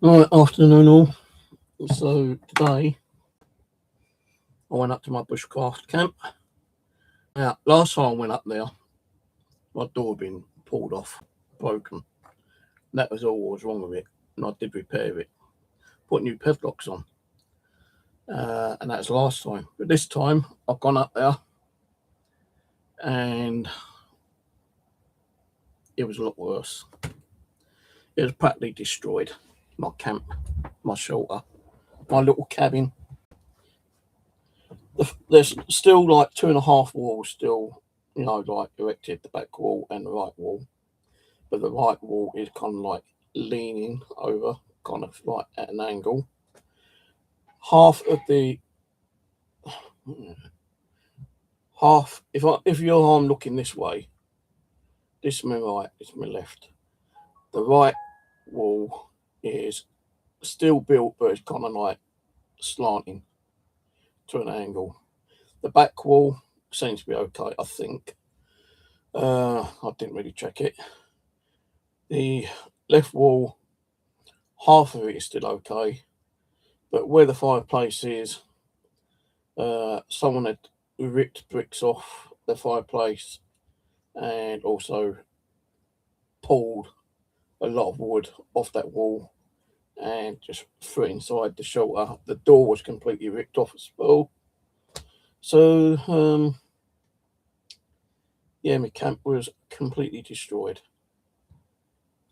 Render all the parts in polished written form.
Right, afternoon all. So today I went up to my bushcraft camp. Now, last time I went up there, my door had been pulled off, broken. That was all was wrong with it, and I did repair it, put new padlocks on, and that was last time. But this time I've gone up there, and it was a lot worse. It was practically destroyed. My camp, my shelter, my little cabin. There's still like 2.5 walls still, like erected, the back wall and the right wall. But the right wall is kind of like leaning over, kind of like at an angle. Half of the half, if your arm looking this way, this is my right, this is my left. The right wall is still built, but it's kind of like slanting to an angle. The back wall seems to be okay, I think. I didn't really check it. The left wall, half of it is still okay, but where the fireplace is, someone had ripped bricks off the fireplace and also pulled a lot of wood off that wall and just threw it inside the shelter. The door was completely ripped off as well. So, yeah, my camp was completely destroyed.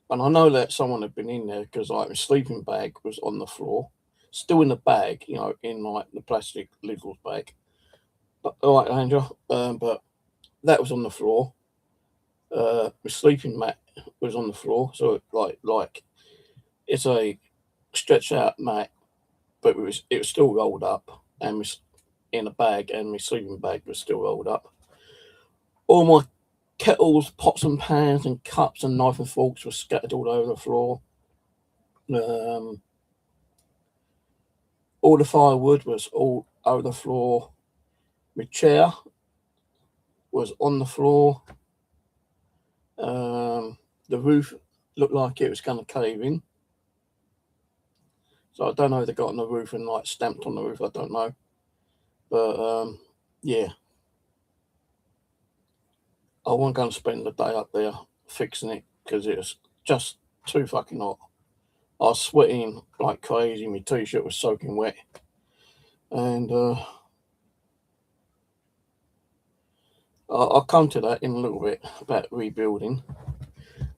And I know that someone had been in there because like my sleeping bag was on the floor, still in the bag, in like the plastic legal bag. But all right, Angel, but that was on the floor. My sleeping mat was on the floor, so like it's a stretched out mat, but it was still rolled up and was in a bag, and my sleeping bag was still rolled up. All my kettles, pots and pans, and cups and knife and forks were scattered all over the floor. Um, all the firewood was all over the floor. My chair was on the floor. The roof looked like it was going to cave in. So I don't know if they got on the roof and like stamped on the roof. I don't know, but yeah, I wasn't going to spend the day up there fixing it because it was just too fucking hot. I was sweating like crazy. My t-shirt was soaking wet, and I'll come to that in a little bit about rebuilding.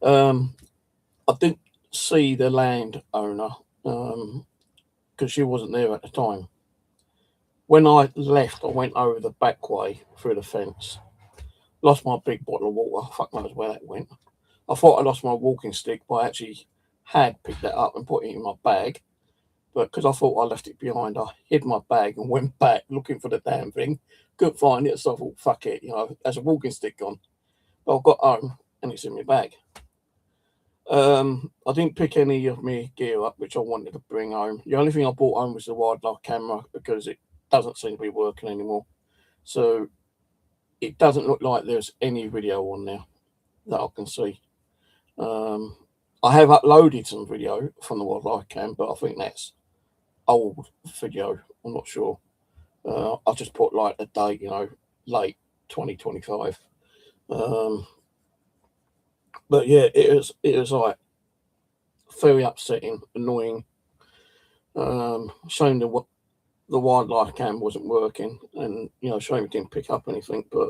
I didn't see the landowner because she wasn't there at the time. When I left, I went over the back way through the fence. Lost my big bottle of water. Fuck knows where that went. I thought I lost my walking stick, but I actually had picked that up and put it in my bag. But because I thought I left it behind, I hid my bag and went back looking for the damn thing. Couldn't find it, so I thought, fuck it, there's a walking stick gone. But I got home and it's in my bag. I didn't pick any of my gear up, which I wanted to bring home. The only thing I brought home was the wildlife camera because it doesn't seem to be working anymore. So it doesn't look like there's any video on there that I can see. I have uploaded some video from the wildlife cam, but I think that's old video. I'm not sure. I just put like the date, late 2025. But yeah, it was like very upsetting, annoying. Showing the wildlife cam wasn't working, and showing it didn't pick up anything, but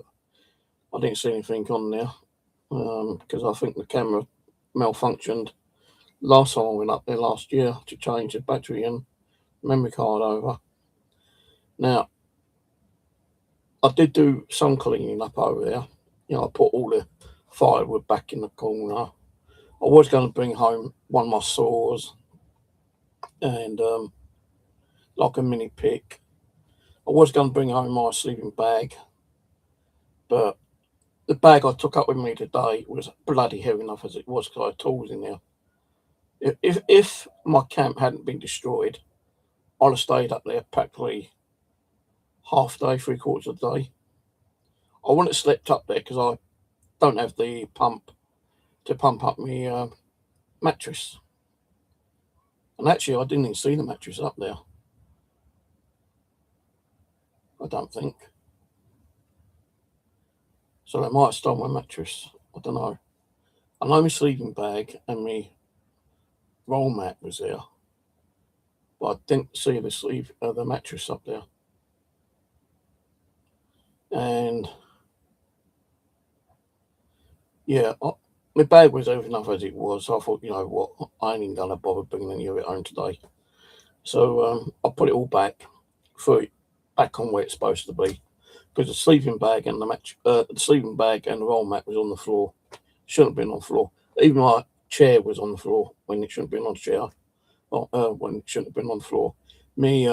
I didn't see anything on there because I think the camera malfunctioned last time I went up there last year to change the battery and memory card over. Now, I did do some cleaning up over there. I put all the firewood back in the corner. I was going to bring home one of my saws and like a mini pick. I was going to bring home my sleeping bag, but the bag I took up with me today was bloody heavy enough as it was because I had tools in there. If my camp hadn't been destroyed, I'd have stayed up there practically half day, 3/4 of the day. I wouldn't have slept up there because I don't have the pump to pump up my mattress. And actually, I didn't even see the mattress up there. I don't think. So they might have stolen my mattress. I don't know. I know my sleeping bag and my roll mat was there, but I didn't see the mattress up there. And yeah, my bag was over enough as it was. So I thought, you know what, I ain't even gonna bother bringing any of it home today. So I put it all back, threw it back on where it's supposed to be, because the sleeping bag and the roll mat was on the floor. Shouldn't have been on the floor. Even my chair was on the floor when it shouldn't have been on the chair. When it shouldn't have been on the floor. Me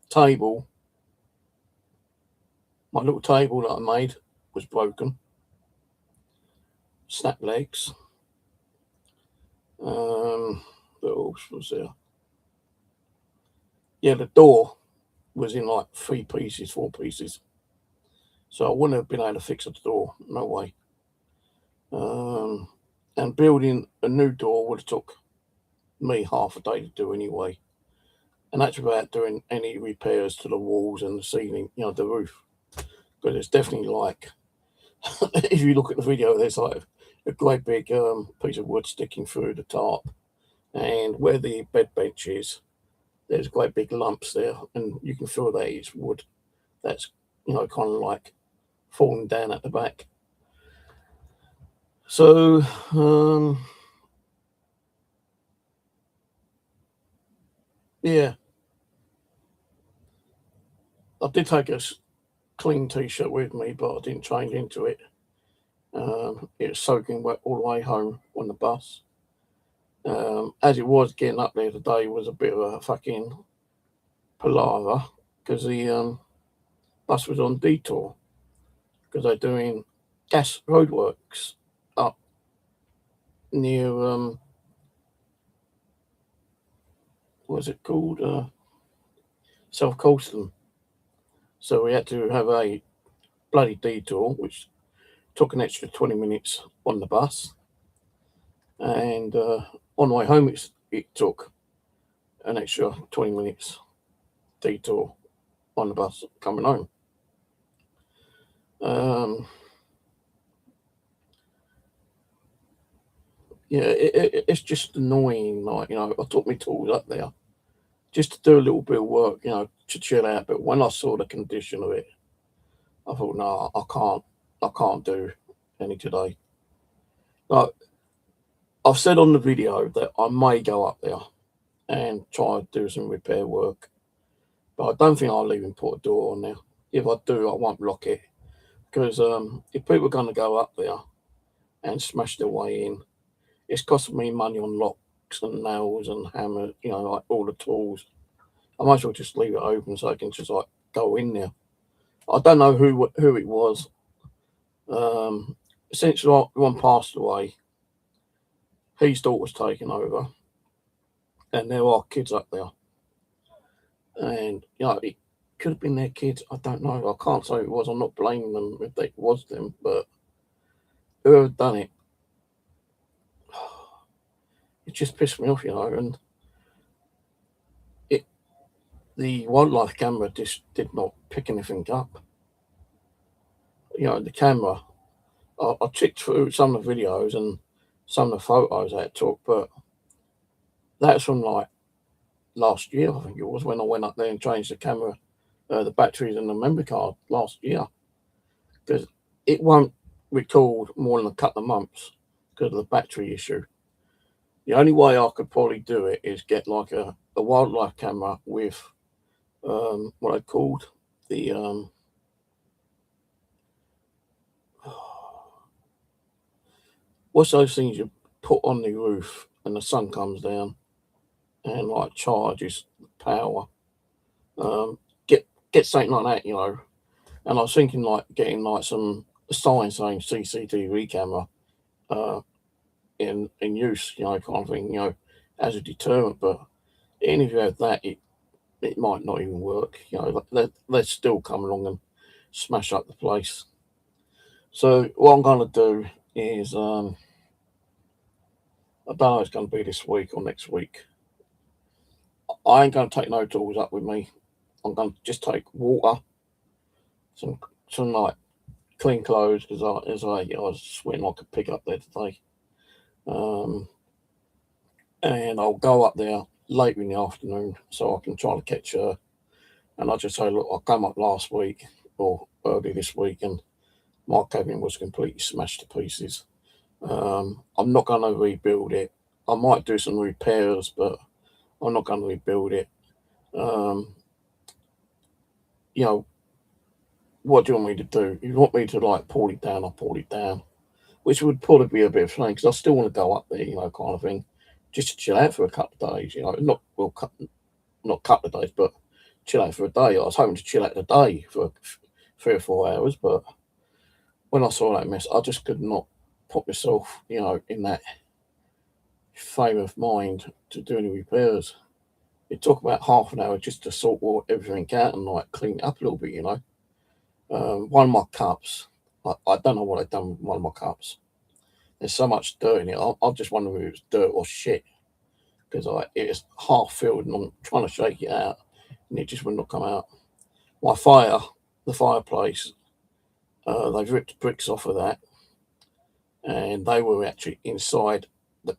table, my little table that I made was broken. Snap legs. What else was there? Yeah, the door was in like 4 pieces. So I wouldn't have been able to fix the door. No way. And building a new door would have took me half a day to do anyway. And that's without doing any repairs to the walls and the ceiling, you know, the roof. Because it's definitely like, if you look at the video, there's like a great big piece of wood sticking through the tarp. And where the bed bench is, there's quite big lumps there. And you can feel that it's wood that's, you know, kind of like falling down at the back. So, yeah, I did take a clean t-shirt with me, but I didn't change into it. It was soaking wet all the way home on the bus. As it was, getting up there today was a bit of a fucking palaver, because the bus was on detour, because they're doing gas roadworks up near what's it called, South Colston. So we had to have a bloody detour, which took an extra 20 minutes on the bus. And on the way home, it took an extra 20 minutes detour on the bus coming home. Yeah, it's just annoying. Like, you know, I took my tools up there just to do a little bit of work, you know, to chill out. But when I saw the condition of it, I thought, no, I can't do any today. Like, I've said on the video that I may go up there and try to do some repair work, but I don't think I'll even put a door on there. If I do, I won't lock it, because if people are going to go up there and smash their way in, it's costing me money on locks and nails and hammers, you know, like all the tools. I might as well just leave it open so I can just like go in there. I don't know who it was. Since one passed away, his daughter's taken over, and there are kids up there. And you know, it could have been their kids. I don't know. I can't say it was. I'm not blaming them if it was them, but whoever done it, it just pissed me off, you know. And the wildlife camera just did not pick anything up. You know, the camera. I checked through some of the videos and some of the photos I took, but that's from like last year, I think it was, when I went up there and changed the camera, the batteries and the memory card last year, because it won't record more than a couple of months because of the battery issue. The only way I could probably do it is get like a wildlife camera with what I called the what's those things you put on the roof and the sun comes down and like charges power. Get something like that, you know. And I was thinking like getting like some sign saying CCTV camera in use, you know, kind of thing, you know, as a deterrent. But even if you have that, it might not even work. You know, they'd still come along and smash up the place. So what I'm going to do is, I don't know if it's going to be this week or next week. I ain't going to take no tools up with me. I'm going to just take water, some like clean clothes, because I was sweating like a pig up there today. And I'll go up there later in the afternoon so I can try to catch her. And I just say, look, I came up last week or early this week, and my cabin was completely smashed to pieces. I'm not going to rebuild it. I might do some repairs, but I'm not going to rebuild it. You know, what do you want me to do? If you want me to like pull it down, I'll pull it down, which would probably be a bit of fun because I still want to go up there, kind of thing, just to chill out for a couple of days. Not a couple of days, but chill out for a day. I was hoping to chill out a day for 3 or 4 hours, but when I saw that mess, I just could not put myself, in that frame of mind to do any repairs. It took about half an hour just to sort everything out and like clean it up a little bit. One of my cups, I don't know what I've done with one of my cups. There's so much dirt in it. I just wonder if it was dirt or shit, because it was half filled and I'm trying to shake it out and it just would not come out. The fireplace, they've ripped bricks off of that, and they were actually inside the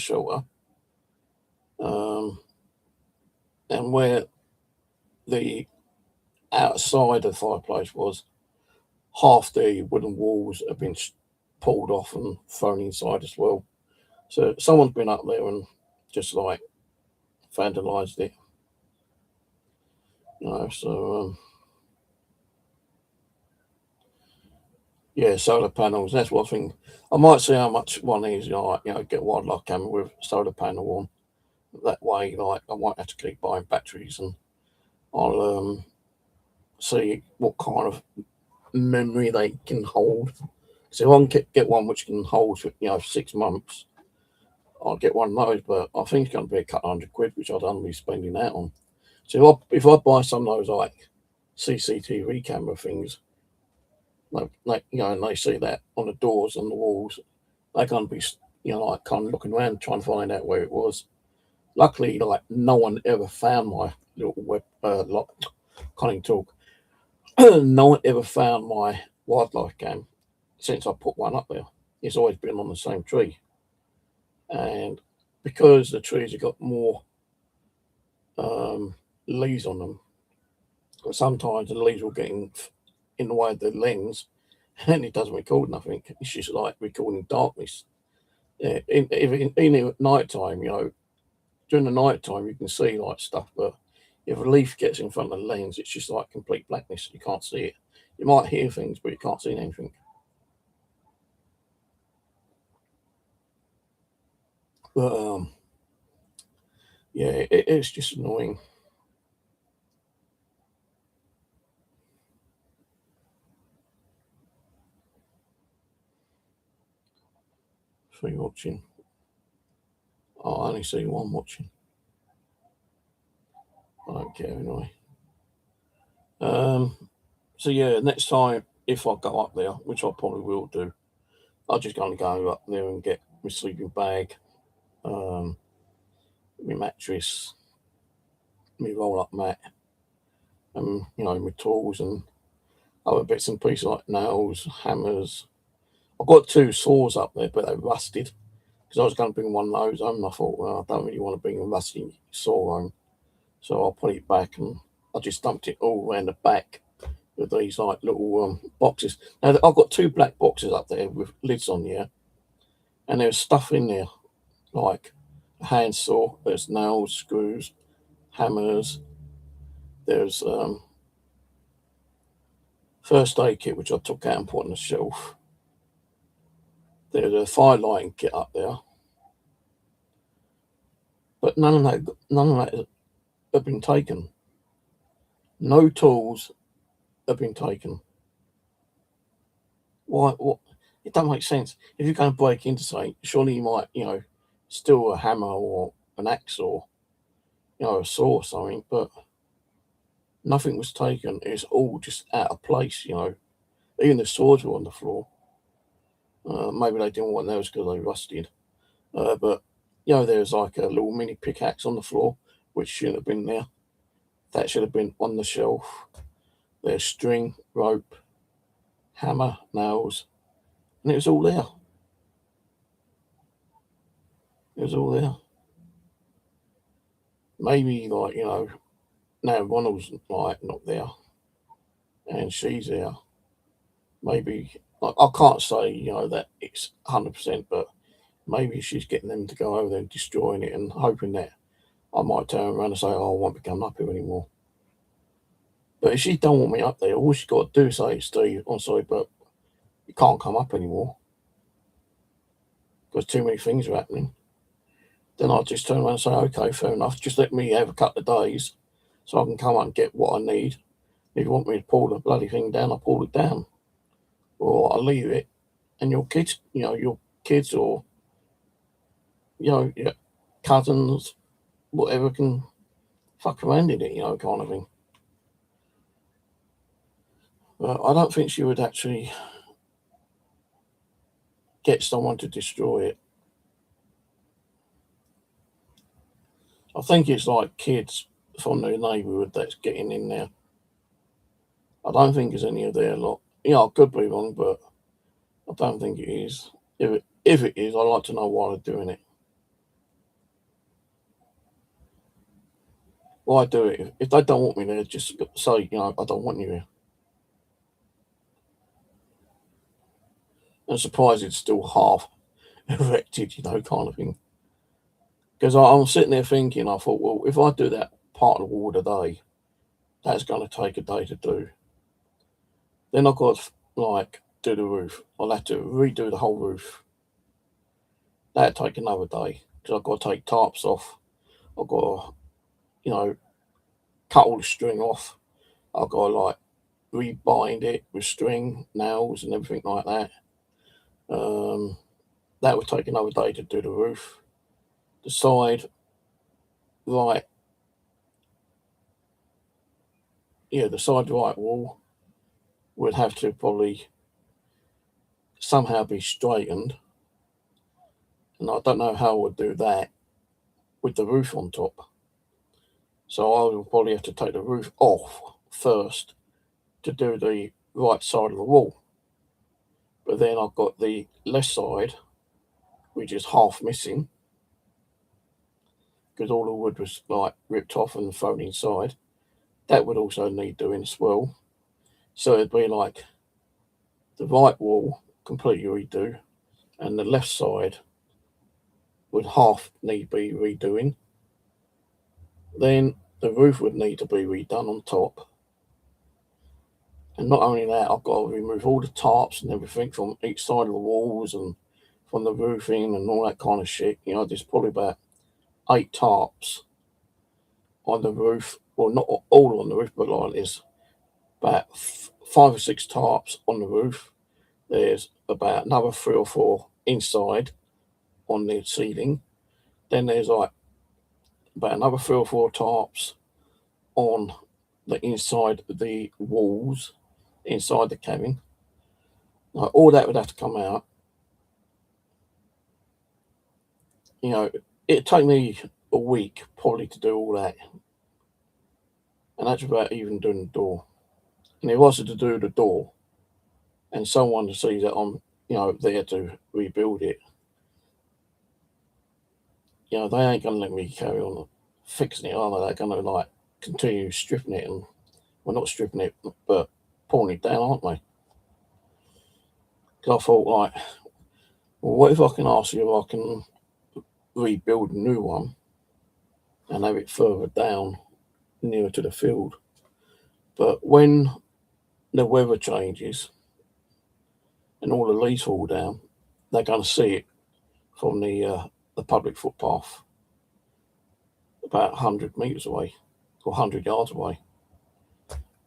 shelter, and where the outside of the fireplace was, half the wooden walls have been pulled off and thrown inside as well. So someone's been up there and just like vandalised it, So yeah, solar panels. That's one thing. I might see how much one is. Get a wildlife camera with solar panel on. That way, like I won't have to keep buying batteries, and I'll see what kind of memory they can hold. So if I can get one which can hold for 6 months, I'll get one of those. But I think it's going to be a couple £100, which I don't be spending that on. So if I buy some of those like CCTV camera things, and they see that on the doors and the walls, they're going to be like kind of looking around trying to find out where it was. Luckily, like no one ever found my little can't even talk. No one ever found my wildlife cam since I put one up there. It's always been on the same tree, and because the trees have got more leaves on them, sometimes the leaves will get in the way of the lens, and it doesn't record nothing. It's just like recording darkness. Yeah, even at night time, during the night time you can see like stuff, but if a leaf gets in front of the lens, it's just like complete blackness. You can't see it. You might hear things, but you can't see anything. But yeah, it's just annoying. For you watching. Oh, I only see one watching. I don't care anyway. So yeah, next time if I go up there, which I probably will do, I'm just going to go up there and get my sleeping bag, my mattress, my roll-up mat, and my tools and other bits and pieces like nails, hammers. I've got 2 saws up there, but they're rusted. Because I was going to bring one of those home, and I thought, well, I don't really want to bring a rusty saw home, so I'll put it back, and I just dumped it all around the back with these like little boxes. Now I've got 2 black boxes up there with lids on here, and there's stuff in there like a handsaw, there's nails, screws, hammers, there's first aid kit which I took out and put on the shelf. There's a fire lighting kit up there, but none of that have been taken. No tools have been taken. Why? What? It don't make sense. If you're going to break into something, surely you might, steal a hammer or an axe or, a saw or something. But nothing was taken. It's all just out of place. Even the swords were on the floor. Maybe they didn't want those because they rusted. But there's like a little mini pickaxe on the floor, which shouldn't have been there. That should have been on the shelf. There's string, rope, hammer, nails, and it was all there. It was all there. Maybe like, now Ronald's like not there and she's there. Maybe I can't say, that it's 100%, but maybe she's getting them to go over there and destroying it and hoping that I might turn around and say, oh, I won't be coming up here anymore. But if she don't want me up there, all she's got to do is say, Steve, I'm sorry, but you can't come up anymore because too many things are happening. Then I'll just turn around and say, okay, fair enough. Just let me have a couple of days so I can come up and get what I need. If you want me to pull the bloody thing down, I'll pull it down. Or I'll leave it. And your kids, or, your cousins, whatever, can fuck around in it, kind of thing. But I don't think she would actually get someone to destroy it. I think it's like kids from the neighbourhood that's getting in there. I don't think it's any of their lot. I could be wrong, but I don't think it is. If it is, I'd like to know why they're doing it. Why do it? If they don't want me there, just say, I don't want you here. I'm surprised it's still half erected, kind of thing. Because I'm sitting there thinking, I thought, well, if I do that part of the wall today, that's going to take a day to do. Then I've got to, do the roof. I'll have to redo the whole roof. That'd take another day because I've got to take tarps off. I've got to, cut all the string off. I've got to, rebind it with string, nails, and everything like that. That would take another day to do the roof. The side, the side right wall would have to probably somehow be straightened. And I don't know how I would do that with the roof on top. So I will probably have to take the roof off first to do the right side of the wall. But then I've got the left side, which is half missing, because all the wood was ripped off and thrown inside. That would also need doing as well. So it'd be the right wall completely redo, and the left side would half need be redoing. Then the roof would need to be redone on top. And not only that, I've got to remove all the tarps and everything from each side of the walls and from the roofing and all that kind of shit. There's probably about 8 tarps on the roof. Well, not all on the roof, but there's about 5 or 6 tarps on the roof. There's about another 3 or 4 inside on the ceiling. Then there's about another 3 or 4 tarps on the inside of the walls, inside the cabin. All that would have to come out. It'd take me a week probably to do all that. And that's without even doing the door. And if I was to do the door and someone sees that I'm, there to rebuild it, they ain't going to let me carry on fixing it, are they? They're going to continue stripping it and, well, not stripping it, but pulling it down, aren't they? Because I thought, well, what if I can ask you if I can rebuild a new one and have it further down nearer to the field? But when the weather changes and all the leaves fall down, they're going to see it from the public footpath about 100 metres away or 100 yards away.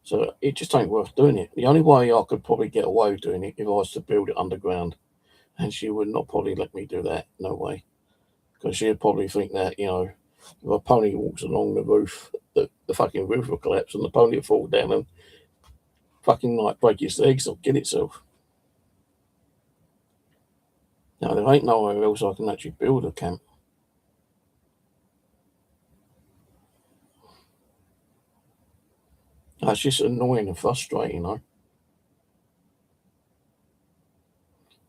So it just ain't worth doing it. The only way I could probably get away with doing it if I was to build it underground, and she would not probably let me do that, no way. Because she'd probably think that, if a pony walks along the roof, the fucking roof will collapse and the pony will fall down and fucking break its legs or kill itself. Now, there ain't nowhere else I can actually build a camp. That's just annoying and frustrating, you know.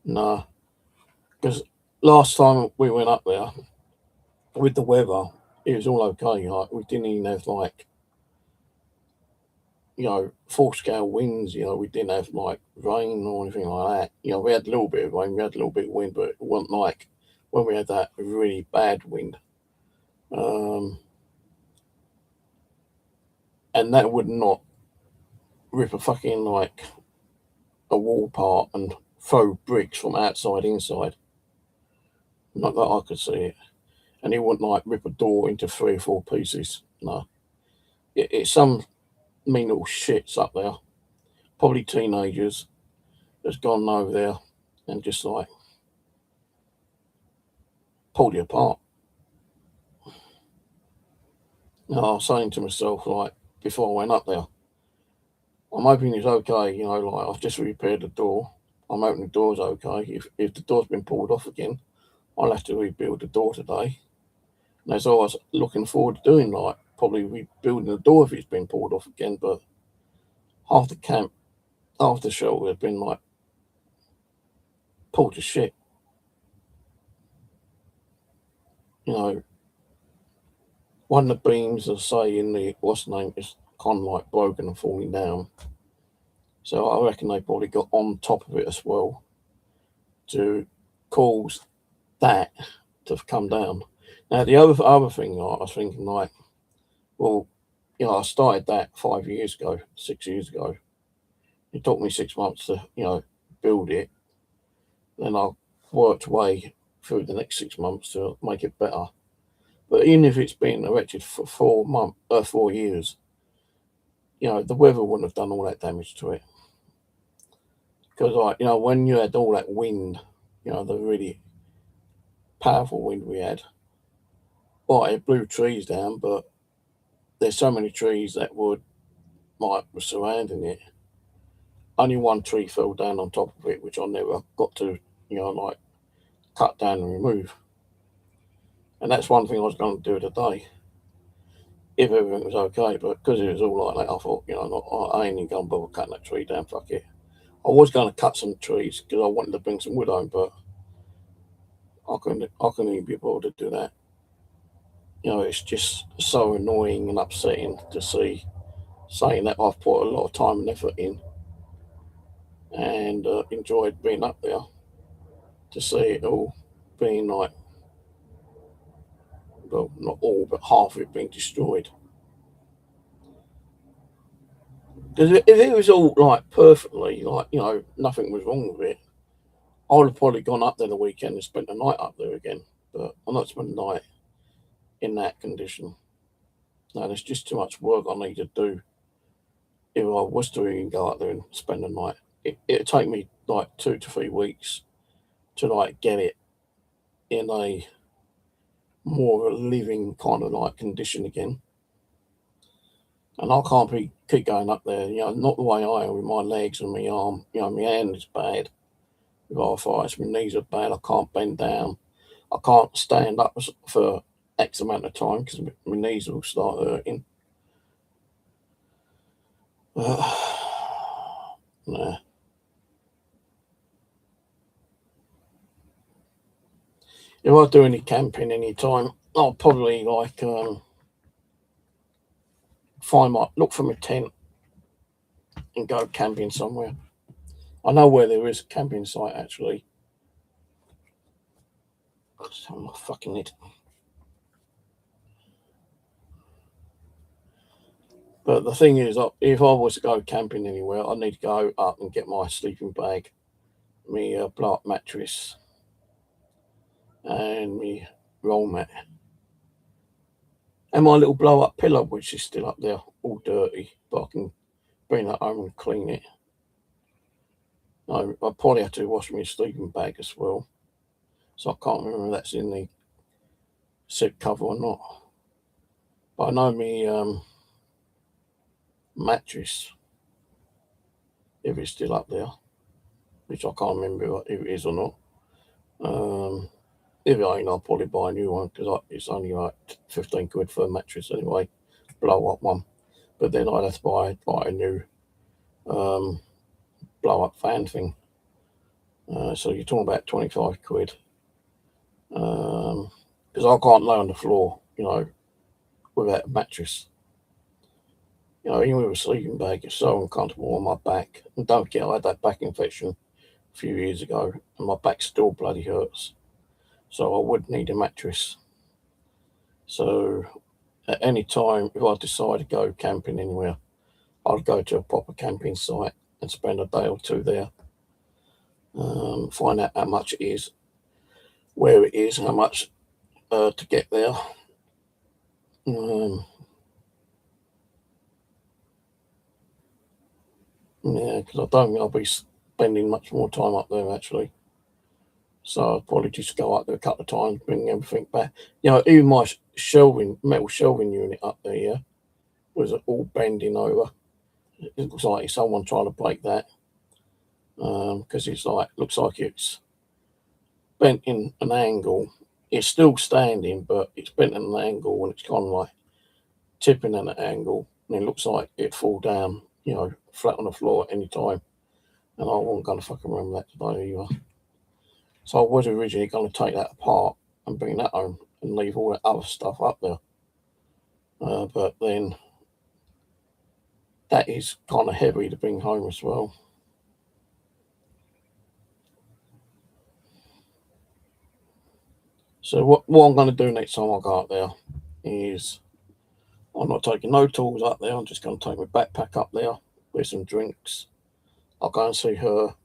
Nah, because last time we went up there with the weather, it was all okay. Like we didn't even have like, full scale winds. We didn't have like rain or anything like that. We had a little bit of rain, we had a little bit of wind, but it wasn't like when we had that really bad wind. And that would not rip a fucking like a wall apart and throw bricks from outside inside. Not that I could see it. And it wouldn't like rip a door into 3 or 4 pieces. No. It's some mean little shits up there. Probably teenagers that's gone over there and just like pulled it apart. Now I was saying to myself, like, before I went up there, I'm hoping it's okay, like I've just repaired the door. I'm hoping the door's okay. If the door's been pulled off again, I'll have to rebuild the door today. And as I was looking forward to doing, like, probably rebuilding the door if it's been pulled off again, but half the camp, half the shelter had been like pulled to shit. One of the beams, I say, in the what's the name, is kind of like broken and falling down. So I reckon they probably got on top of it as well to cause that to come down. Now the other thing, I was thinking, like, well, I started that 5 years ago, 6 years ago. It took me 6 months to build it. Then I worked away through the next 6 months to make it better. But even if it's been erected for 4 years, the weather wouldn't have done all that damage to it. Because, like, when you had all that wind, the really powerful wind we had, well, it blew trees down, but there's so many trees that were surrounding it. Only one tree fell down on top of it, which I never got to, like, cut down and remove. And that's one thing I was going to do today, if everything was okay. But because it was all like that, I thought, I ain't even going to bother cutting that tree down, fuck it. I was going to cut some trees because I wanted to bring some wood home, but I couldn't even be able to do that. It's just so annoying and upsetting to see, saying that I've put a lot of time and effort in and enjoyed being up there, to see it all being like, well, not all, but half of it being destroyed. Because if it was all like perfectly, like, nothing was wrong with it, I would have probably gone up there the weekend and spent the night up there again. But I'm not spending the night in that condition. No, there's just too much work I need to do. If I was to even go up there and spend the night, it'd take me like 2 to 3 weeks to like get it in a more of a living kind of like condition again. And I can't keep going up there, not the way I am with my legs and my arm. My hand is bad with arthritis, my knees are bad, I can't bend down, I can't stand up for X amount of time because my knees will start hurting. Nah. If I do any camping any time, I'll probably like look for my tent and go camping somewhere. I know where there is a camping site actually. I'm not fucking it. But the thing is, if I was to go camping anywhere, I need to go up and get my sleeping bag, my blow up mattress, and my roll mat, and my little blow up pillow, which is still up there, all dirty, but I can bring that home and clean it. I probably have to wash my sleeping bag as well, so I can't remember if that's in the said cover or not. But I know my mattress, if it's still up there, which I can't remember if it is or not. If it ain't, I'll probably buy a new one because it's only like 15 quid for a mattress anyway, blow up one. but then I'd have to buy a new blow up fan thing. So you're talking about 25 quid. Because I can't lay on the floor, without a mattress. Even with a sleeping bag, it's so uncomfortable on my back. And don't forget, I had that back infection a few years ago, and my back still bloody hurts. So I would need a mattress. So at any time, if I decide to go camping anywhere, I'd go to a proper camping site and spend a day or two there. Find out how much it is, where it is, how much to get there. Yeah, because I don't think I'll be spending much more time up there actually. So I'll probably just go up there a couple of times, bring everything back. Even my metal shelving unit up there, yeah, was all bending over. It looks like someone trying to break that, because looks like it's bent in an angle. It's still standing, but it's bent at an angle, and it's kind of like tipping at an angle, and it looks like it'd fall down, flat on the floor at any time. And I wasn't going to fucking remember that today either. So I was originally going to take that apart and bring that home and leave all that other stuff up there. But then that is kind of heavy to bring home as well. So what I'm going to do next time I go up there is I'm not taking no tools up there. I'm just going to take my backpack up there with some drinks. I'll go and see her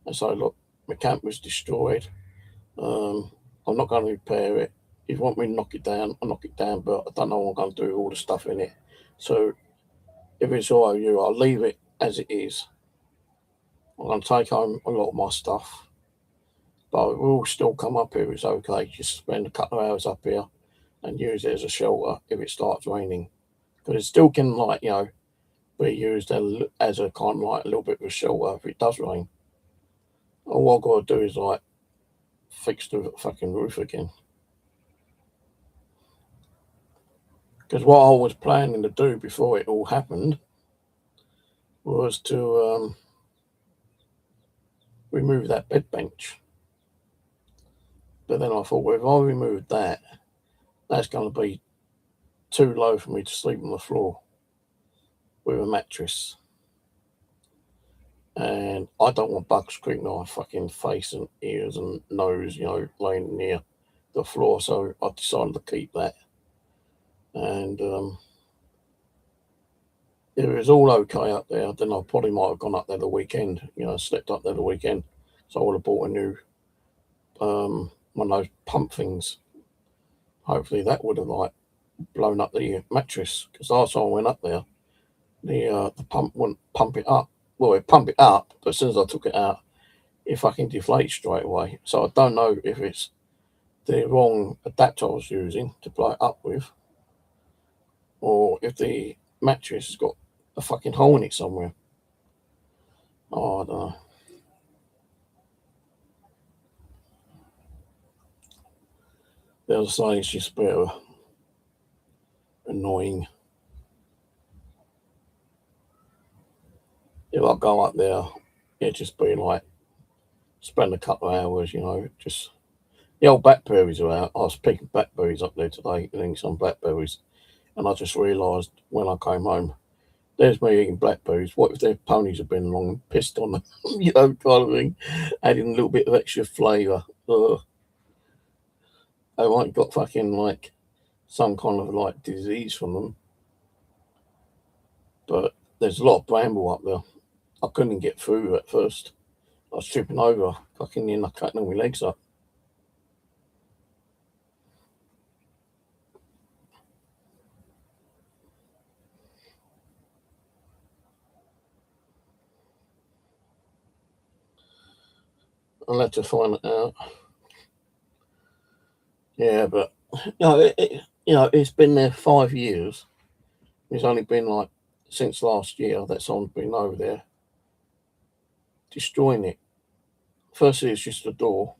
and say, look, my camp was destroyed. I'm not going to repair it. If you want me to knock it down, I'll knock it down, but I don't know what I'm going to do with all the stuff in it. So if it's all right with you, I'll leave it as it is. I'm going to take home a lot of my stuff, but we'll still come up here. It's okay. Just spend a couple of hours up here and use it as a shelter if it starts raining, because it still can, be used as a kind of a little bit of a shelter if it does rain. All I've got to do is fix the fucking roof again. Because what I was planning to do before it all happened was to remove that bed bench. But then I thought, well, if I remove that, that's going to be too low for me to sleep on the floor with a mattress. And I don't want bugs creeping on my fucking face and ears and nose, laying near the floor. So I decided to keep that. And if it was all okay up there, then I probably might have gone up there the weekend, slept up there the weekend. So I would have bought a new one of those pump things. Hopefully that would have blown up the mattress, because last time I went up there, the pump wouldn't pump it up. Well, it pumped it up, but as soon as I took it out, it fucking deflated straight away. So I don't know if it's the wrong adapter I was using to blow it up with, or if the mattress has got a fucking hole in it somewhere. Oh, I don't know. The other side is just a bit of annoying. If I go up there, it'd just be spend a couple of hours, just the old blackberries are out. I was picking blackberries up there today, eating some blackberries, and I just realised when I came home, there's me eating blackberries. What if their ponies have been along and pissed on them, kind of thing, adding a little bit of extra flavour. They might have got fucking some kind of disease from them. But there's a lot of bramble up there. I couldn't get through at first. I was tripping over, fucking near cutting all my legs up. I'll have to find it out. Yeah, but it's been there 5 years. It's only been since last year that someone's been over there destroying it. Firstly, it's just a door.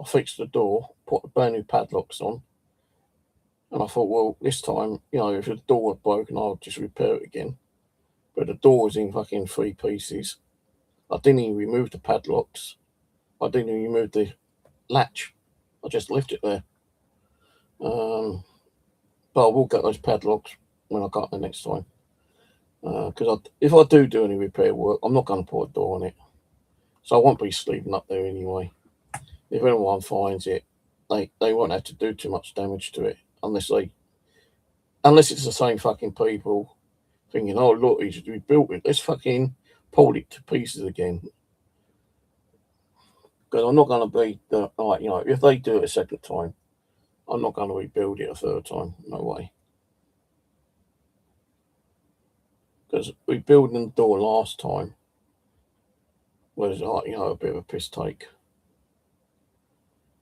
I fixed the door, put the brand new padlocks on, And I thought, well, this time, if the door was broken, I'll just repair it again. But the door was in fucking 3 pieces. I didn't even remove the padlocks. I didn't even remove the latch. I just left it there. But I will get those padlocks when I got there next time. Because if I do any repair work, I'm not going to put a door on it. So I won't be sleeping up there anyway. If anyone finds it, they won't have to do too much damage to it unless it's the same fucking people thinking, oh look, he's rebuilt it. Let's fucking pull it to pieces again. Because I'm not going to be if they do it a second time, I'm not going to rebuild it a third time. No way. Because rebuilding the door last time was a bit of a piss take.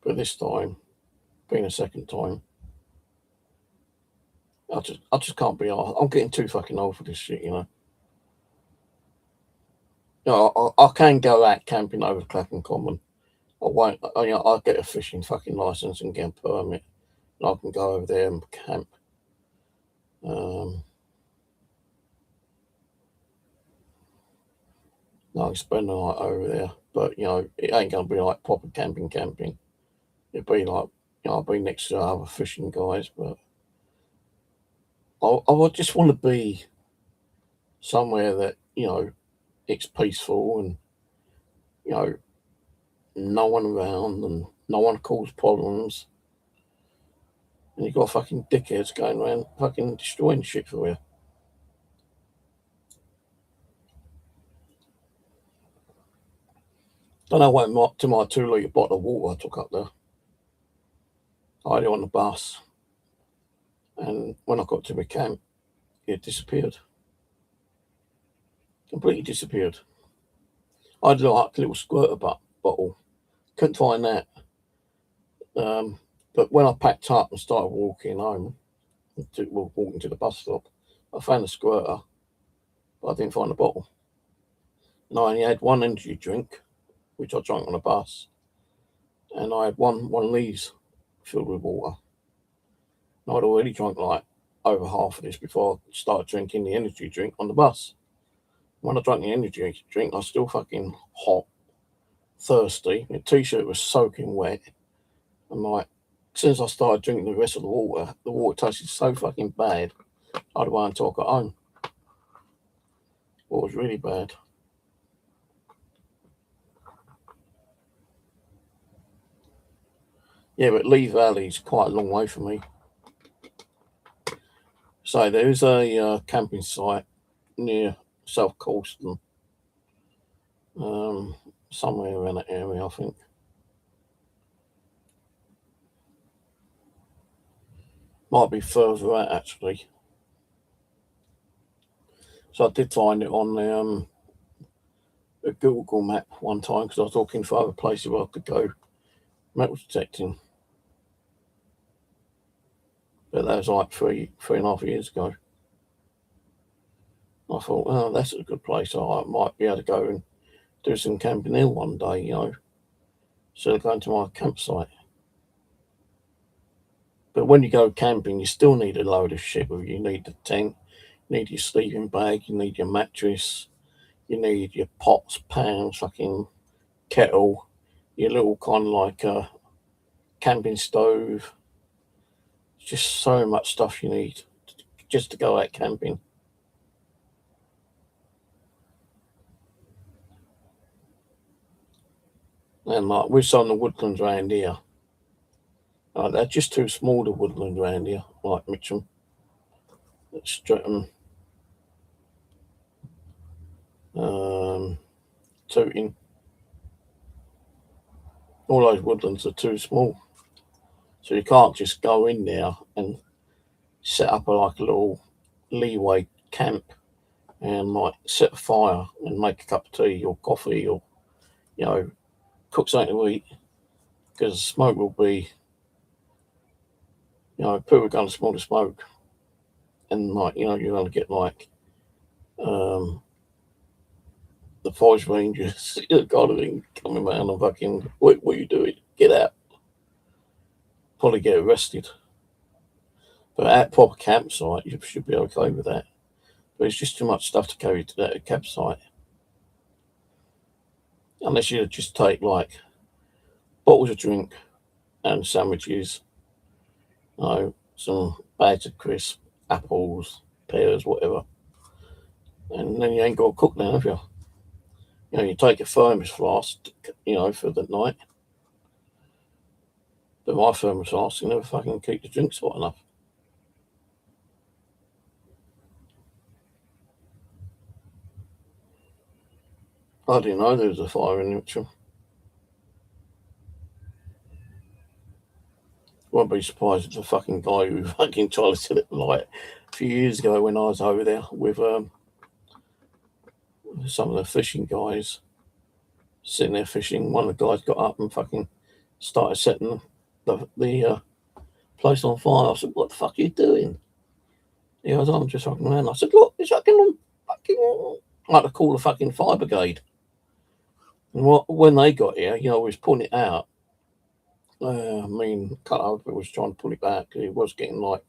But this time, being a second time, I just can't be arsed. I'm getting too fucking old for this shit, I can go out camping over Clapham Common. I won't. I'll get a fishing fucking license and get a permit, and I can go over there and camp. I can spend the night over there, but it ain't gonna be like proper camping. It'd be like I'll be next to other fishing guys, but I would just want to be somewhere that it's peaceful and no one around and no one causes problems, and you've got fucking dickheads going around fucking destroying shit for you. Don't know what to my 2 litre bottle of water I took up there. I had it on the bus, and when I got to my camp, it disappeared. Completely disappeared. I had like a little squirter bottle. Couldn't find that. But when I packed up and started walking home, walking to the bus stop, I found the squirter, but I didn't find the bottle. And I only had one energy drink, which I drank on the bus, and I had one of these filled with water. And I'd already drunk like over half of this before I started drinking the energy drink on the bus. When I drank the energy drink, I was still fucking hot, thirsty. My t-shirt was soaking wet. And like, as soon as I started drinking the rest of the water tasted so fucking bad, I'd wait until I got home. It was really bad. Yeah, but Lee Valley's quite a long way from me. So there is a camping site near South Colston, somewhere around that area, I think. Might be further out actually. So I did find it on a Google map one time because I was looking for other places where I could go metal detecting. But that was like 3.5 years ago. I thought, well, that's a good place. I might be able to go and do some camping here one day, instead of going to my campsite. But when you go camping, you still need a load of shit with you. You need the tent, you need your sleeping bag, you need your mattress, you need your pots, pans, fucking kettle, your little kind of like a camping stove. It's just so much stuff you need just to go out camping. And like with some of the woodlands around here, they're just too small, the woodland around here, like Mitcham, Streatham, Tooting. All those woodlands are too small. So you can't just go in there and set up like a little leeway camp and like set a fire and make a cup of tea or coffee or, cook something to eat, because the smoke will be, people are going to smell the smoke, and like, you're going to get like the forest rangers coming around and fucking, what are you doing? Get out. Probably get arrested. But at a proper campsite, you should be okay with that. But it's just too much stuff to carry to that campsite. Unless you just take like bottles of drink and sandwiches, some bags of crisps, apples, pears, whatever. And then you ain't got to cook now, have you? You take a thermos flask, for the night. But my thermos flask can never fucking keep the drinks hot enough. I didn't know there was a fire in Mitcham. Won't be surprised if the fucking guy who fucking tried to set it alight a few years ago when I was over there with some of the fishing guys sitting there fishing. One of the guys got up and fucking started setting the place on fire. I said, "What the fuck are you doing?" He goes, "I'm just fucking around." I said, "Look, it's fucking like to call the fucking fire brigade." And when they got here, we was pulling it out. Cut over was trying to pull it back. It was getting like,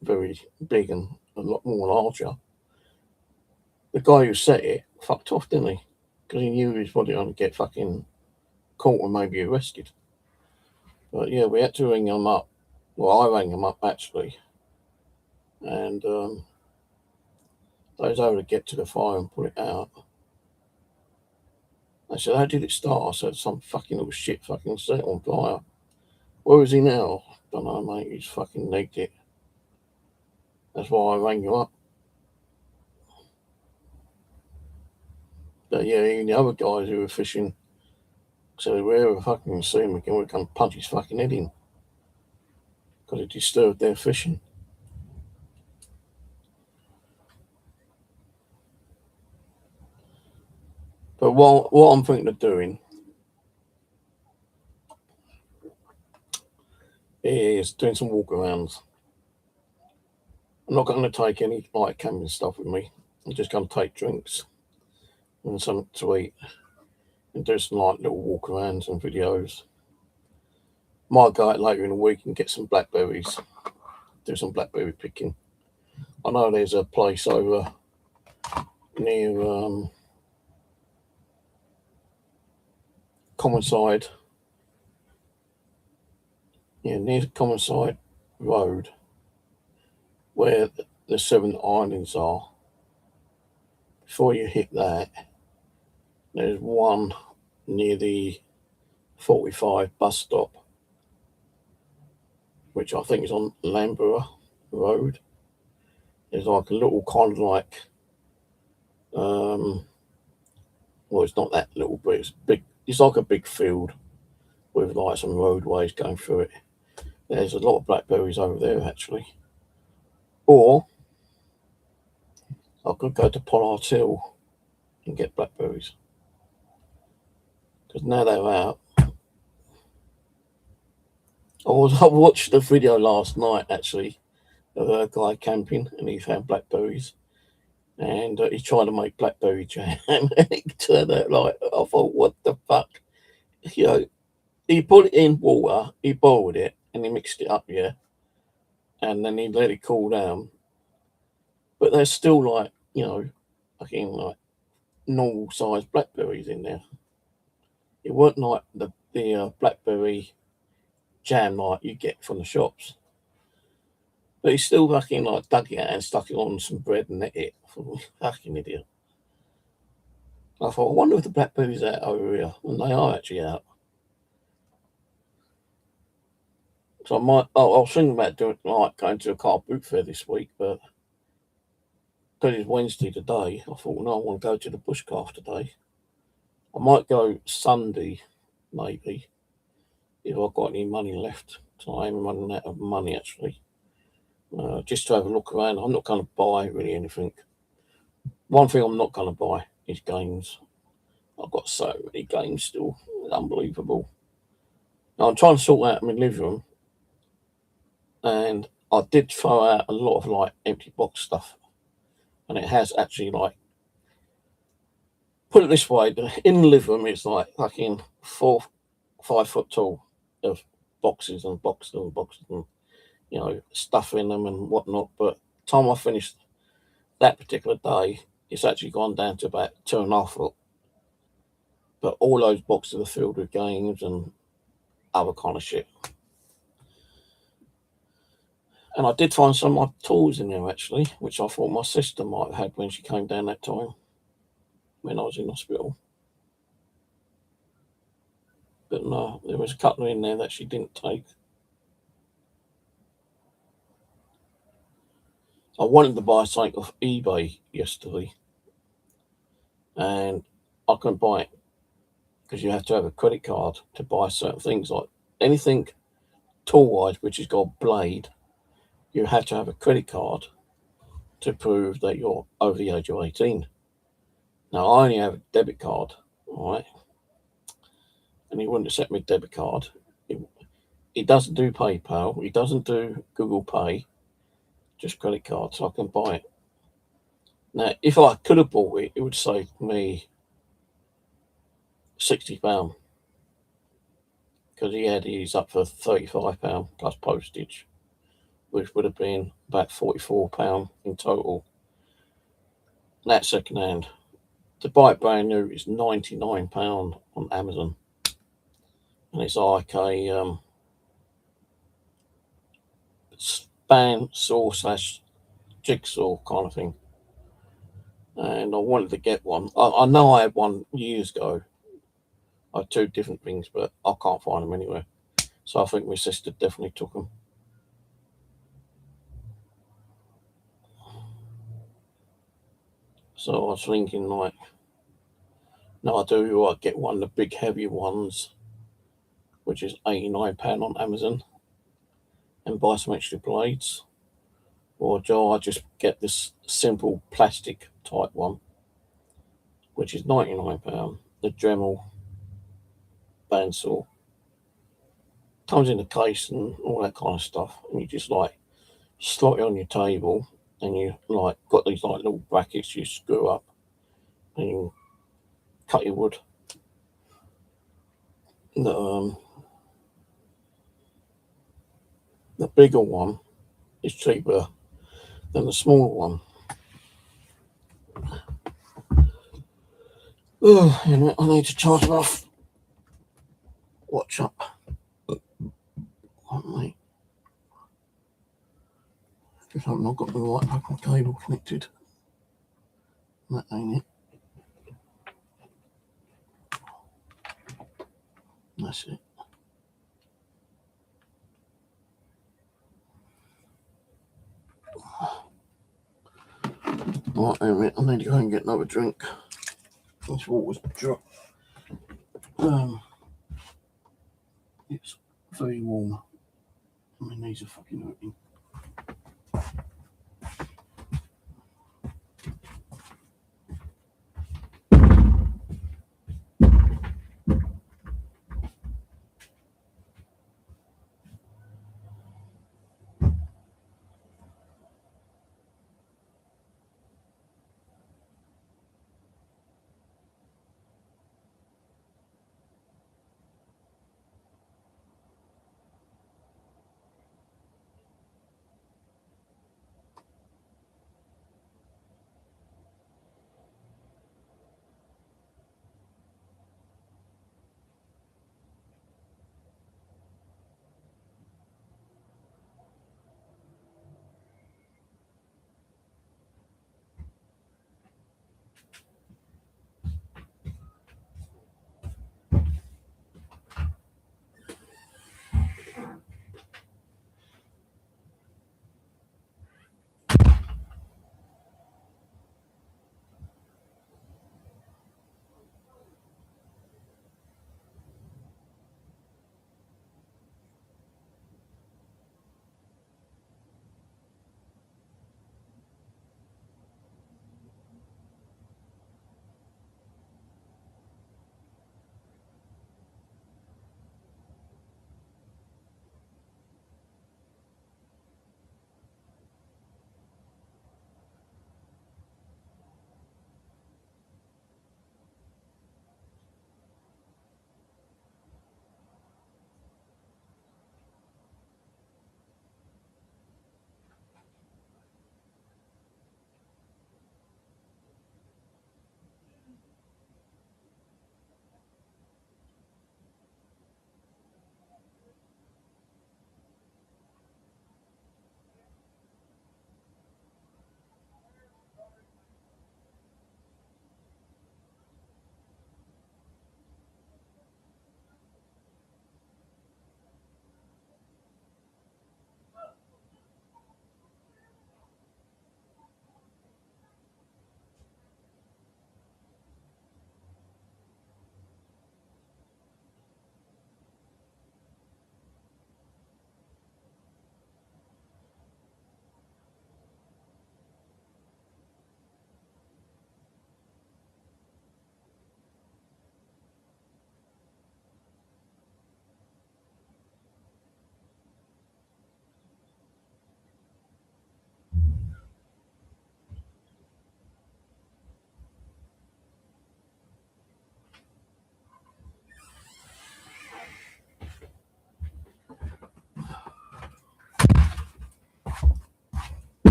very big and a lot more larger. The guy who set it fucked off, didn't he? Because he knew he was probably going to get fucking caught and maybe arrested. But yeah, we had to ring him up. Well, I rang him up actually. And they was able to get to the fire and pull it out. They said, "How did it start?" I said, "Some fucking little shit fucking set it on fire." "Where is he now?" "Don't know, mate. He's fucking legged it." That's why I rang you up. But yeah, even the other guys who were fishing said, "If we ever fucking see him again, we're going to punch his fucking head in." Because it disturbed their fishing. But what I'm thinking of doing is doing some walk-arounds. I'm not going to take any like camping stuff with me. I'm just going to take drinks and something to eat and do some like little walk-arounds and videos. Might go out later in the week and get some blackberries, do some blackberry picking. I know there's a place over near Commonside, near Commonside Road, where the Seven Islands are. Before you hit that, there's one near the 45 bus stop, which I think is on Lamborough Road. There's like a little kind of like, well, it's not that little, but it's big. It's like a big field with like some roadways going through it. There's a lot of blackberries over there actually. Or I could go to Pollard's Hill and get blackberries. Because now they're out. I watched a video last night actually of a guy camping and he found blackberries. And he tried to make blackberry jam and it turned out like, I thought, what the fuck? He put it in water, he boiled it and he mixed it up, and then he let it cool down. But there's still like, fucking like normal sized blackberries in there. It weren't like the blackberry jam like you get from the shops. But he still fucking like dug it out and stuck it on some bread and ate it. I thought, fucking idiot. I thought, I wonder if the blackberries are out over here. And they are actually out. So I was thinking about going to a car boot fair this week, but because it's Wednesday today, I thought, no, I want to go to the bushcraft today. I might go Sunday, maybe, if I've got any money left. So I am running out of money, actually. Just to have a look around. I'm not going to buy really anything. One thing I'm not going to buy is games. I've got so many games still. It's unbelievable. Now, I'm trying to sort out my living room. And I did throw out a lot of like empty box stuff. And it has actually like, put it this way, in the living room it's like fucking 4-5 foot tall of boxes and boxes and boxes. And you know, stuff in them and whatnot. But time I finished that particular day, it's actually gone down to about 2.5 foot. But all those boxes are filled with games and other kind of shit. And I did find some of my tools in there actually, which I thought my sister might have had when she came down that time when I was in hospital. But no, there was a couple in there that she didn't take. I wanted to buy something off eBay yesterday, and I couldn't buy it because you have to have a credit card to buy certain things. Like anything tool-wise which has got a blade, you have to have a credit card to prove that you're over the age of 18. Now, I only have a debit card, all right? And he wouldn't accept my debit card. It doesn't do PayPal. It doesn't do Google Pay, just credit card, so I can buy it. Now, if I could have bought it, it would save me £60 because he had his up for £35 plus postage, which would have been about £44 in total. That's second hand. To buy it brand new is £99 on Amazon, and it's like a span saw slash jigsaw kind of thing. And I wanted to get one. I know I had one years ago. I had two different things, but I can't find them anywhere. So I think my sister definitely took them. So I was thinking, like, no, I do. I get one of the big heavy ones, which is £89 on Amazon, and buy some extra blades. Or do I just get this simple plastic type one, which is £99, the Dremel bandsaw. Comes in a case and all that kind of stuff, and you just like slot it on your table, and you like got these like little brackets you screw up, and you cut your wood. The bigger one is cheaper than the smaller one. Oh, you know, I need to charge my watch up. Mate, because I've not got the right fucking cable connected. That ain't it. That's it. Right, wait a minute. I need to go and get another drink. This water's dry. It's very warm. My knees are fucking hurting.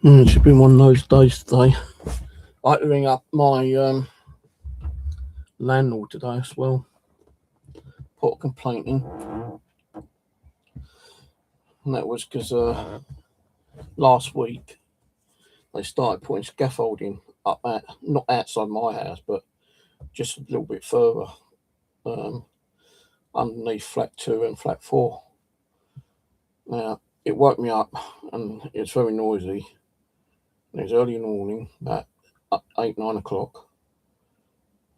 It should be one of those days today. I had to ring up my landlord today as well. Put a complaint in. And that was because last week they started putting scaffolding up not outside my house, but just a little bit further underneath flat 2 and flat 4. Now, it woke me up and it's very noisy. And it was early in the morning, about 8, 9 o'clock.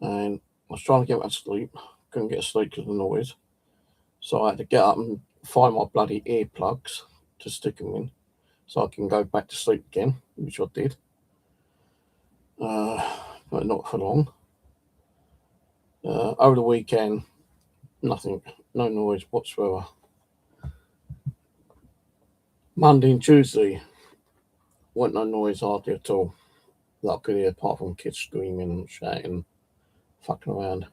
And I was trying to get back to sleep. Couldn't get to sleep because of the noise. So I had to get up and find my bloody earplugs to stick them in so I can go back to sleep again, which I did. But not for long. Over the weekend, nothing, no noise whatsoever. Monday and Tuesday, wasn't no noise hardly at all that I could hear apart from kids screaming and shouting, fucking around.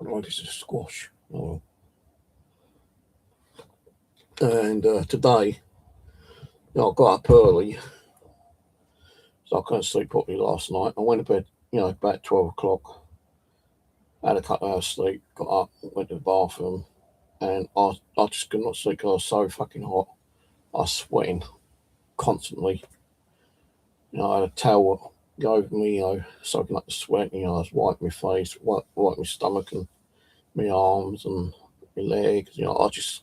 Oh, this is a squash. Oh. And today, I got up early, so I couldn't sleep properly last night. I went to bed, about 12 o'clock. Had a couple of hours sleep, got up, went to the bathroom, and I just could not sleep because I was so fucking hot. I was sweating constantly. I had a towel go over me, soaking up the sweat. I was wiping my face, wiping my stomach and my arms and my legs. I was just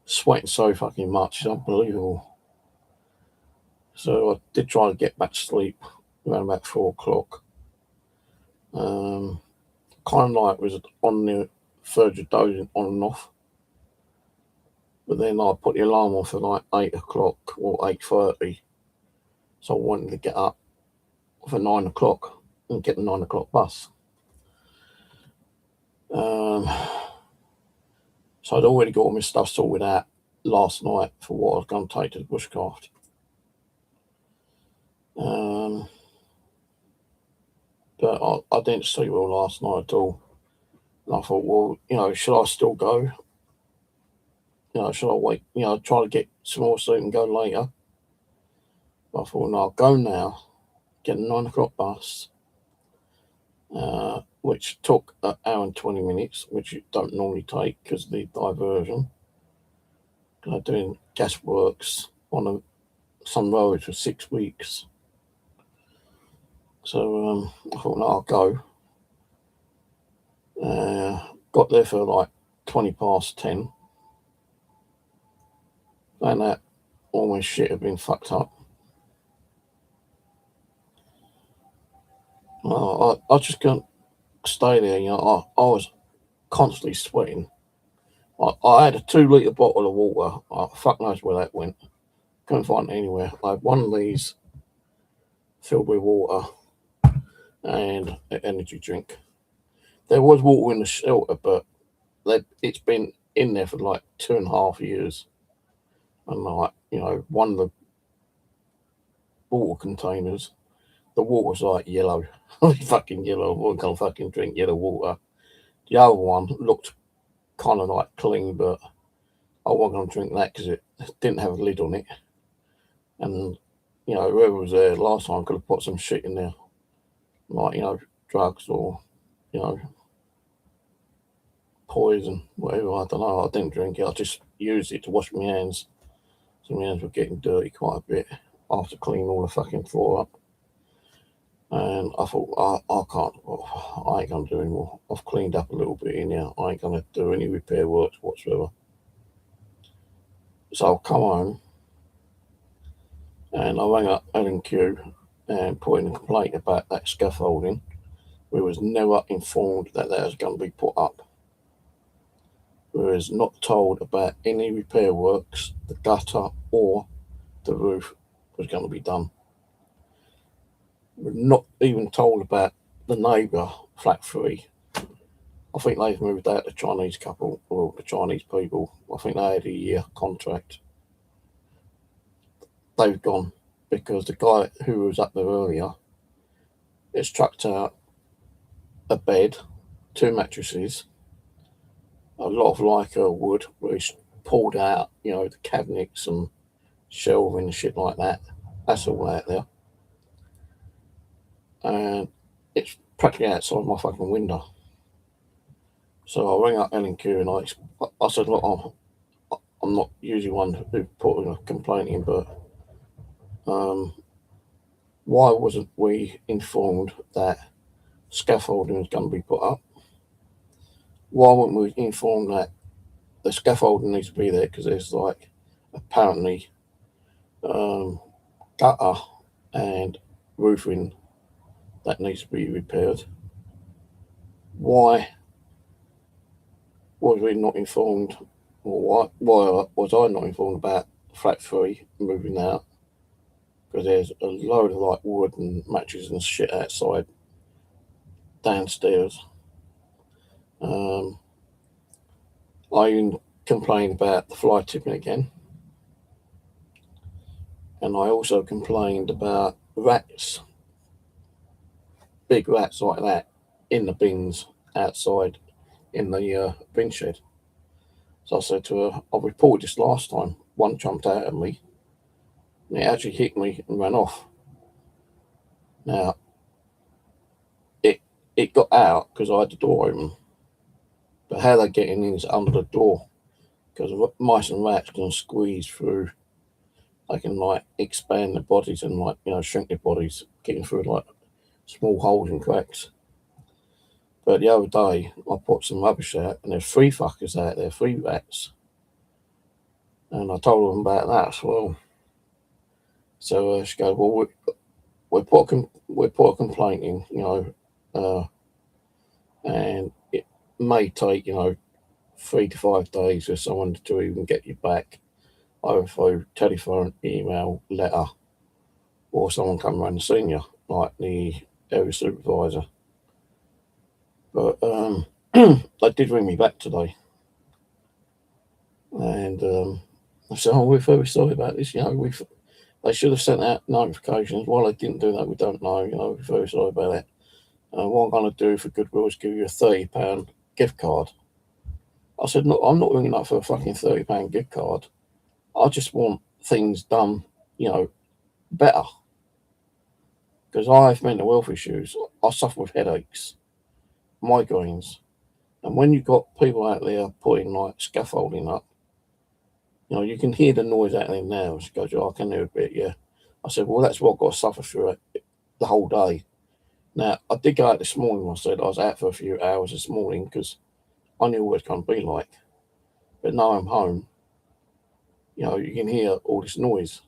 sweating so fucking much. It's unbelievable. So I did try to get back to sleep around about 4 o'clock. Kind of like was on the verge of dozing on and off. But then I put the alarm on for like 8 o'clock or 8:30. So I wanted to get up for 9 o'clock and get the 9 o'clock bus. So I'd already got all my stuff sorted out last night for what I was going to take to the bushcraft. But I didn't sleep well last night at all. And I thought, well, should I still go? Should I wait, try to get some more sleep and go later? But I thought, no, I'll go now, get a 9 o'clock bus, which took an hour and 20 minutes, which you don't normally take because of the diversion. I'm doing gas works on some roads for 6 weeks. So I thought, no, I'll go. Got there for like 20 past 10. And that all my shit had been fucked up. I just couldn't stay there. I was constantly sweating. I had a 2-litre bottle of water. Fuck knows where that went. Couldn't find it anywhere. I had one of these filled with water and an energy drink. There was water in the shelter, but it's been in there for like 2.5 years. And one of the water containers, the water's like yellow. Fucking yellow. I wasn't gonna fucking drink yellow water. The other one looked kind of like clean, but I wasn't gonna drink that because it didn't have a lid on it. And whoever was there last time could have put some shit in there, like drugs or poison, whatever. I don't know. I didn't drink it. I just used it to wash my hands. So my hands were getting dirty quite a bit after cleaning all the fucking floor up. And I thought, I can't, I ain't going to do any more. I've cleaned up a little bit in here. I ain't going to do any repair works whatsoever. So I'll come home and I rang up L&Q and put in a complaint about that scaffolding. We was never informed that was going to be put up. We was not told about any repair works, the gutter or the roof was going to be done. We're not even told about the neighbour, flat 3. I think they've moved out, the Chinese couple, or the Chinese people. I think they had a year contract. They've gone because the guy who was up there earlier has trucked out a bed, 2 mattresses, a lot of wood, which pulled out, the cabinets and shelving and shit like that. That's all out there. And it's practically outside my fucking window. So I rang up L&Q and I said, look, I'm not usually one who put a complaint in, but why wasn't we informed that scaffolding was going to be put up? Why weren't we informed that the scaffolding needs to be there because there's like apparently gutter and roofing that needs to be repaired? Why was we not informed, or why was I not informed about flat 3 moving out? Because there's a load of like wood and mattresses and shit outside downstairs. I even complained about the fly tipping again, and I also complained about rats, big rats like that, in the bins outside in the bin shed. So I said to her, I reported this last time. One jumped out at me, and it actually hit me and ran off. Now, it got out because I had the door open. But how they're getting in is under the door, because mice and rats can squeeze through. They can like expand their bodies and like shrink their bodies, getting through like small holes and cracks. But the other day I put some rubbish out, and there's 3 fuckers out there, 3 rats, and I told them about that as well. So she goes, well, we'll put a complaint in, and it may take 3 to 5 days for someone to even get you back, either through telephone, email, letter, or someone come around and see you, like the area supervisor. But they did ring me back today, and I said, we're very sorry about this. They should have sent out notifications. Why they didn't do that, we don't know. We're very sorry about it. What I'm going to do for goodwill is give you a £30 gift card. I said, look, I'm not ringing up for a fucking £30 gift card. I just want things done, better. Because I have mental health issues. I suffer with headaches, migraines. And when you've got people out there putting like scaffolding up, you can hear the noise out there now. She goes, I can hear a bit, yeah. I said, well, that's what I've got to suffer through it the whole day. Now, I did go out this morning. I said I was out for a few hours this morning because I knew what it's going to be like. But now I'm home, you can hear all this noise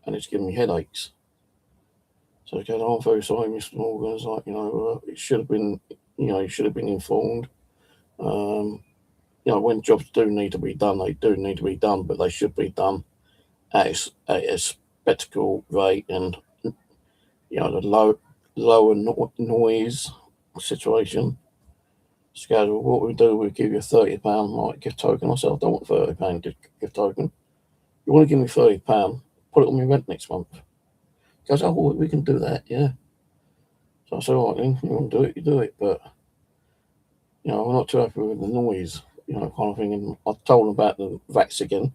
and it's giving me headaches. So he goes, I'm very sorry, Mr. Morgan. It's like, it should have been, you should have been informed. When jobs do need to be done, they do need to be done, but they should be done at a spectacle rate and, the lower noise situation. She goes, well, what we do, we give you a £30 like gift token. I said, I don't want £30 gift token. You want to give me £30, put it on my rent next month. She goes, oh, well, we can do that, yeah. So I said, all right, then, you want to do it, you do it. But, we're not too happy with the noise, kind of thing. And I told them about the rats again.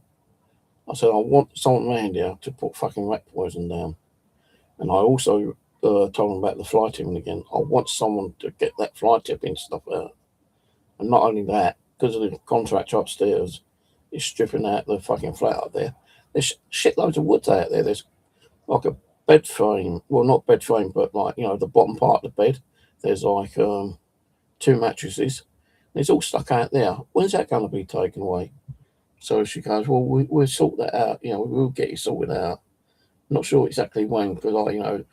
I said, I want someone around here to put fucking rat poison down. And I also told them about the fly tipping again. I want someone to get that fly tipping stuff out. And not only that, because of the contractor upstairs is stripping out the fucking flat up there. There's shitloads of wood out there. There's like a bed frame. Well, not bed frame, but like, the bottom part of the bed. There's like 2 mattresses. And it's all stuck out there. When's that going to be taken away? So she goes, well, we'll sort that out. We'll get it sorted out. Not sure exactly when, because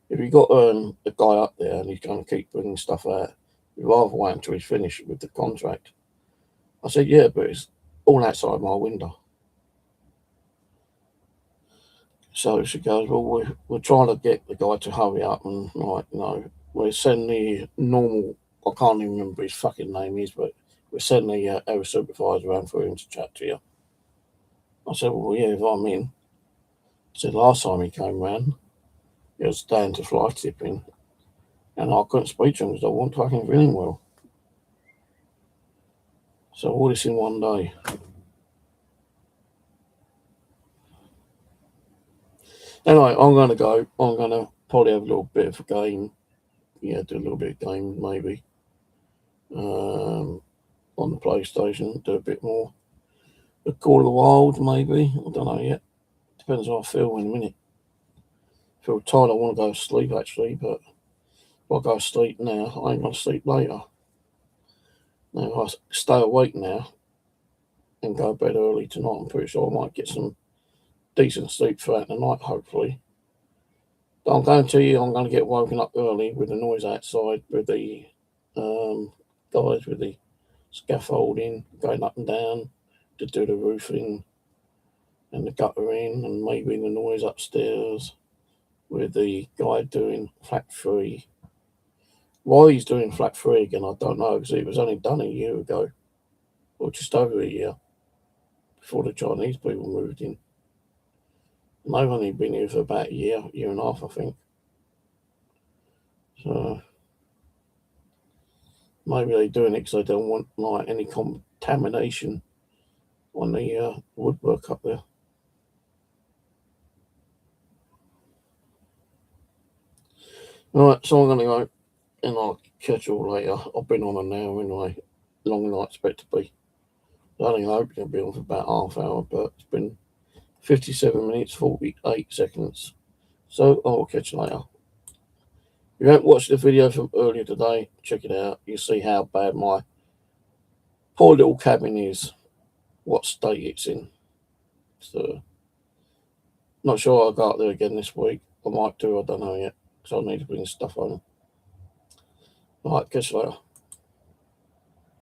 if you got a guy up there and he's going to keep bringing stuff out, you'd rather wait until he's finished with the contract. I said, yeah, but it's all outside my window. So she goes, well, we're trying to get the guy to hurry up and, we're sending the normal, I can't even remember his fucking name is, but we're sending the area supervisor around for him to chat to you. I said, well, yeah, if I'm in. I said, last time he came round, it was down to fly tipping, and I couldn't speak to him because I wasn't fucking feeling well. So all this in one day. Anyway, I'm going to go. I'm going to probably have a little bit of a game. Yeah, do a little bit of game maybe. On the PlayStation, do a bit more. The Call of the Wild maybe. I don't know yet. Depends how I feel in a minute. I feel tired. I want to go to sleep actually, but if I go to sleep now, I ain't going to sleep later. Now, if I stay awake now and go to bed early tonight, I'm pretty sure I might get some decent sleep throughout the night, hopefully. But I'm going to you, I'm going to get woken up early with the noise outside, with the guys with the scaffolding going up and down to do the roofing and the guttering, and maybe the noise upstairs with the guy doing flat 3. Why he's doing flat 3 again, I don't know, because it was only done a year ago, or just over a year, before the Chinese people moved in. And they've only been here for about a year and a half, I think. So maybe they're doing it because they don't want like any contamination on the woodwork up there. Alright, so I'm going to go and I'll catch you all later. I've been on an hour anyway, longer than I expect to be. I only hope it's going to be on for about half hour, but it's been 57 minutes, 48 seconds. So I'll catch you later. If you haven't watched the video from earlier today, check it out. You'll see how bad my poor little cabin is, what state it's in. So, not sure I'll go up there again this week. I might do, I don't know yet, because I need to bring stuff home. Alright, catch you later.